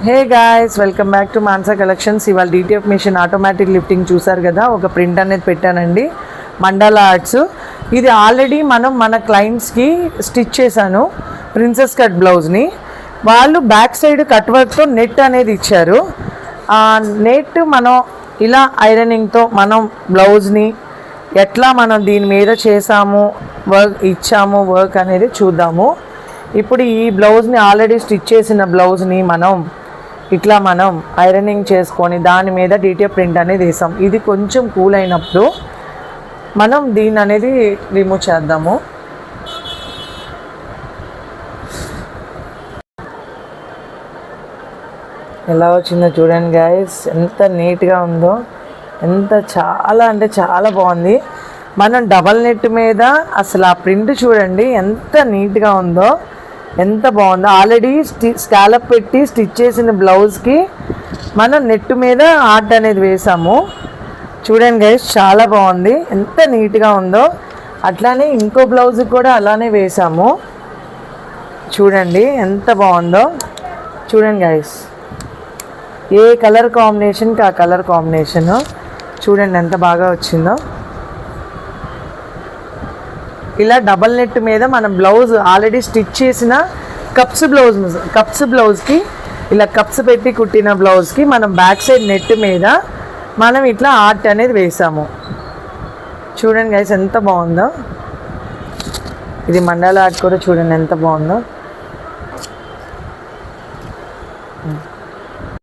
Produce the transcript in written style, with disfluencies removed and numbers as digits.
Hey guys, welcome back to Mansa collections. ఇవాళ DTF machine automatic lifting చూసారు కదా, ఒక ప్రింట్ అనేది పెట్టానండి. మండలా ఆర్ట్స్. ఇది ఆల్రెడీ మన క్లయింట్స్కి స్టిచ్ చేశాను. ప్రిన్సెస్ కట్ బ్లౌజ్ని వాళ్ళు బ్యాక్ సైడ్ కట్ వర్క్తో నెట్ అనేది ఇచ్చారు. ఆ నెట్ మనం ఇలా ఐరనింగ్తో మనం బ్లౌజ్ని ఎట్లా మనం దీని మీద చేసాము, వర్క్ అనేది చూద్దాము. ఇప్పుడు ఈ బ్లౌజ్ని ఆల్రెడీ స్టిచ్ చేసిన బ్లౌజ్ని మనం ఐరనింగ్ చేసుకొని దాని మీద DTF ప్రింట్ అనేది వేసాం. ఇది కొంచెం కూల్ అయినప్పుడు మనం దీన్ని అనేది రిమూవ్ చేద్దాము. ఎలా వచ్చిందో చూడండి గాయస్, ఎంత నీట్గా ఉందో, చాలా అంటే చాలా బాగుంది. మనం డబల్ నెట్ మీద అసలు ఆ ప్రింట్ చూడండి ఎంత నీట్గా ఉందో, ఎంత బాగుందో. ఆల్రెడీ స్కాలప్ పెట్టి స్టిచ్ చేసిన బ్లౌజ్కి మనం నెట్ మీద ఆర్ట్ అనేది వేసాము. చూడండి గైస్, చాలా బాగుంది, ఎంత నీట్గా ఉందో. అట్లానే ఇంకో బ్లౌజ్ కూడా అలానే వేసాము. చూడండి ఎంత బాగుందో. చూడండి గైస్, ఏ కలర్ కాంబినేషన్కి ఆ కలర్ కాంబినేషను చూడండి ఎంత బాగా వచ్చిందో. ఇలా డబల్ నెట్ మీద మనం బ్లౌజ్ ఆల్రెడీ స్టిచ్ చేసిన కప్స్ బ్లౌజ్కి ఇలా కప్స్ పెట్టి కుట్టిన బ్లౌజ్కి మనం బ్యాక్ సైడ్ నెట్ మీద మనం ఇట్లా ఆర్ట్ అనేది వేసాము. చూడండి గైస్ ఎంత బాగుందో. ఇది మండల ఆర్ట్ కూడా చూడండి ఎంత బాగుందో.